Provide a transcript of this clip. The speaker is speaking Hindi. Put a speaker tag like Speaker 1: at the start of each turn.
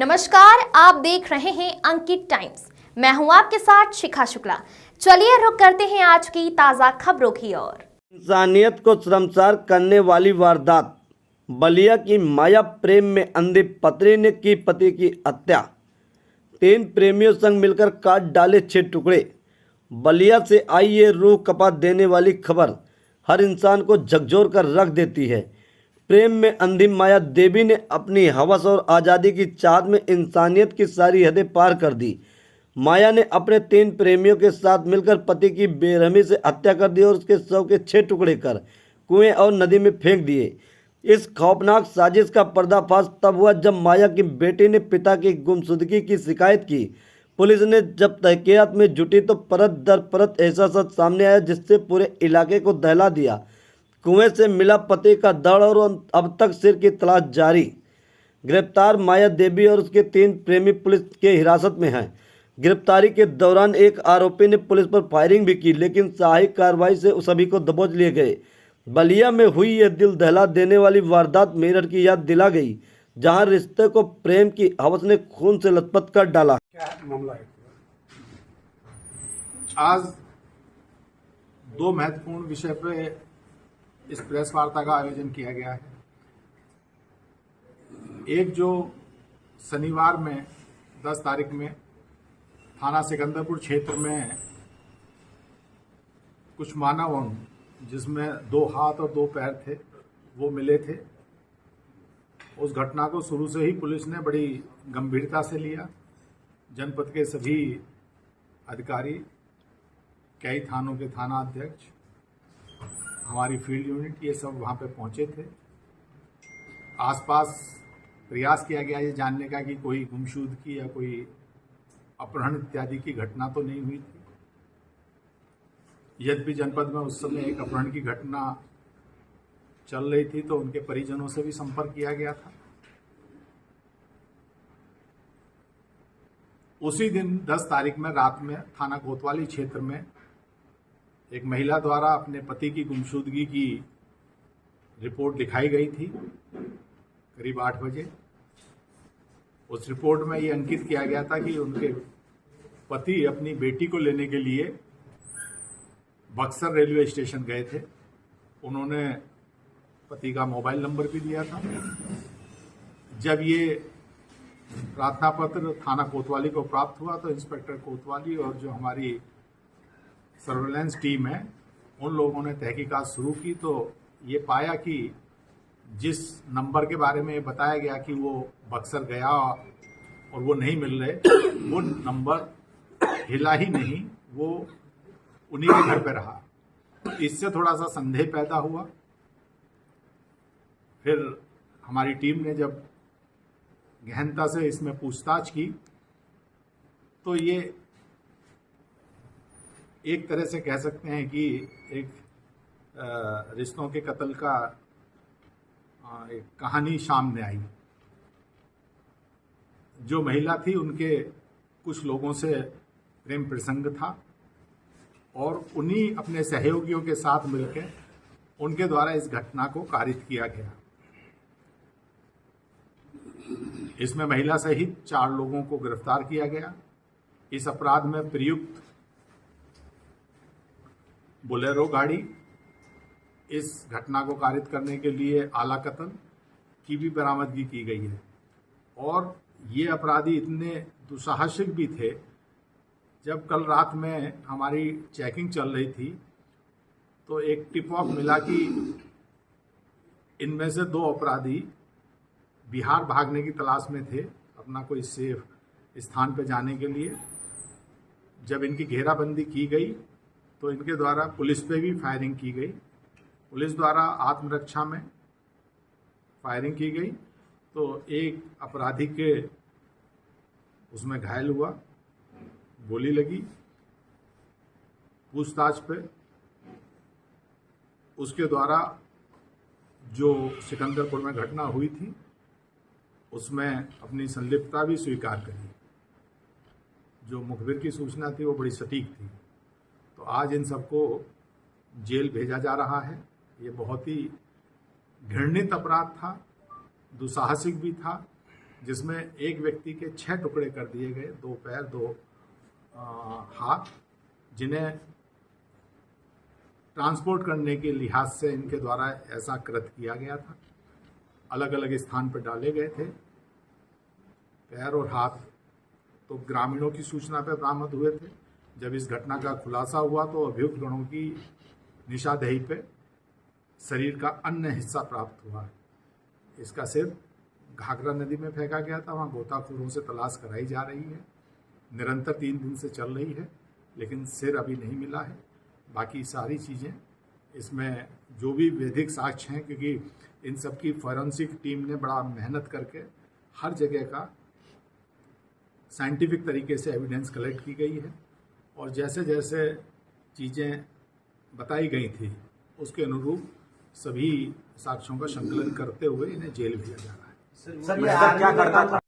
Speaker 1: नमस्कार, आप देख रहे हैं अंकित टाइम्स। मैं हूं आपके साथ शिखा शुक्ला। चलिए रुक करते हैं आज की ताजा खबरों की ओर।
Speaker 2: इंसानियत को शर्मसार करने वाली वारदात। बलिया की माया प्रेम में अंधी पत्नी ने की पति की हत्या। 3 प्रेमियों संग मिलकर काट डाले 6 टुकड़े। बलिया से आई ये रूह कपा देने वाली खबर हर इंसान को झकझोर कर रख देती है। प्रेम में अंधी माया देवी ने अपनी हवस और आज़ादी की चाहत में इंसानियत की सारी हदें पार कर दी। माया ने अपने 3 प्रेमियों के साथ मिलकर पति की बेरहमी से हत्या कर दी और उसके शव के 6 टुकड़े कर कुएं और नदी में फेंक दिए। इस खौफनाक साजिश का पर्दाफाश तब हुआ जब माया की बेटी ने पिता की गुमशुदगी की शिकायत की। पुलिस ने जब तहकीकात में जुटी तो परत दर परत ऐसा सच सामने आया जिससे पूरे इलाके को दहला दिया। कुएं से मिला पति का धड़ और अब तक सिर की तलाश जारी। गिरफ्तार माया देवी और उसके 3 प्रेमी पुलिस के हिरासत में हैं। गिरफ्तारी के दौरान एक आरोपी ने पुलिस पर फायरिंग भी की, लेकिन सहायक कार्रवाई से सभी को दबोच लिए गए। बलिया में हुई यह दिल दहला देने वाली वारदात मेरठ की याद दिला गई, जहां रिश्ते को प्रेम की हवस ने खून से लथपथ कर डाला।
Speaker 3: क्या मामला है? आज 2 महत्वपूर्ण विषय पे इस प्रेस वार्ता का आयोजन किया गया है। एक जो शनिवार में 10 तारीख में थाना सिकंदरपुर क्षेत्र में कुछ मानव अंग जिसमें 2 हाथ और 2 पैर थे वो मिले थे। उस घटना को शुरू से ही पुलिस ने बड़ी गंभीरता से लिया। जनपद के सभी अधिकारी, कई थानों के थाना अध्यक्ष, हमारी फील्ड यूनिट, ये सब वहाँ पे पहुँचे थे। आसपास प्रयास किया गया ये जानने का कि कोई गुमशुदगी या कोई अपहरण इत्यादि की घटना तो नहीं हुई थी। यद्यपि जनपद में उस समय एक अपहरण की घटना चल रही थी तो उनके परिजनों से भी संपर्क किया गया था। उसी दिन 10 तारीख में रात में थाना कोतवाली क्षेत्र में एक महिला द्वारा अपने पति की गुमशुदगी की रिपोर्ट लिखाई गई थी करीब 8 बजे। उस रिपोर्ट में ये अंकित किया गया था कि उनके पति अपनी बेटी को लेने के लिए बक्सर रेलवे स्टेशन गए थे। उन्होंने पति का मोबाइल नंबर भी दिया था। जब ये प्रार्थना पत्र थाना कोतवाली को प्राप्त हुआ तो इंस्पेक्टर कोतवाली और जो हमारी सर्वेलेंस टीम है उन लोगों ने तहकीकात शुरू की तो ये पाया कि जिस नंबर के बारे में बताया गया कि वो बक्सर गया और वो नहीं मिल रहे, वो नंबर हिला ही नहीं, वो उन्हीं के घर पे रहा। इससे थोड़ा सा संदेह पैदा हुआ। फिर हमारी टीम ने जब गहनता से इसमें पूछताछ की तो ये एक तरह से कह सकते हैं कि एक रिश्तों के कत्ल का एक कहानी सामने आई। जो महिला थी उनके कुछ लोगों से प्रेम प्रसंग था और उन्हीं अपने सहयोगियों के साथ मिलकर उनके द्वारा इस घटना को कारित किया गया। इसमें महिला सहित 4 लोगों को गिरफ्तार किया गया। इस अपराध में प्रयुक्त बोलेरो गाड़ी, इस घटना को कारित करने के लिए आला कत्ल की भी बरामदगी की गई है। और ये अपराधी इतने दुस्साहसिक भी थे, जब कल रात में हमारी चेकिंग चल रही थी तो एक टिप ऑफ मिला कि इनमें से 2 अपराधी बिहार भागने की तलाश में थे अपना कोई सेफ स्थान पर जाने के लिए। जब इनकी घेराबंदी की गई तो इनके द्वारा पुलिस पे भी फायरिंग की गई। पुलिस द्वारा आत्मरक्षा में फायरिंग की गई तो एक अपराधी के उसमें घायल हुआ, गोली लगी। पूछताछ पे उसके द्वारा जो सिकंदरपुर में घटना हुई थी उसमें अपनी संलिप्तता भी स्वीकार करी। जो मुखबिर की सूचना थी वो बड़ी सटीक थी। तो आज इन सबको जेल भेजा जा रहा है। ये बहुत ही घृणित अपराध था, दुस्साहसिक भी था जिसमें एक व्यक्ति के 6 टुकड़े कर दिए गए, 2 पैर 2 हाथ, जिन्हें ट्रांसपोर्ट करने के लिहाज से इनके द्वारा ऐसा कृत्य किया गया था। अलग अलग स्थान पर डाले गए थे। पैर और हाथ तो ग्रामीणों की सूचना पर बरामद हुए थे। जब इस घटना का खुलासा हुआ तो अभियुक्त गणों की निशानदेही पे शरीर का अन्य हिस्सा प्राप्त हुआ है। इसका सिर घाघरा नदी में फेंका गया था। वहाँ गोताखोरों से तलाश कराई जा रही है, निरंतर 3 दिन से चल रही है, लेकिन सिर अभी नहीं मिला है। बाकी सारी चीज़ें इसमें जो भी वैधिक साक्ष्य हैं, क्योंकि इन सब की फॉरेंसिक टीम ने बड़ा मेहनत करके हर जगह का साइंटिफिक तरीके से एविडेंस कलेक्ट की गई है और जैसे जैसे चीज़ें बताई गई थी उसके अनुरूप सभी साक्ष्यों का संकलन करते हुए इन्हें जेल भेजा जा रहा है।
Speaker 4: सर, ये क्या करता था?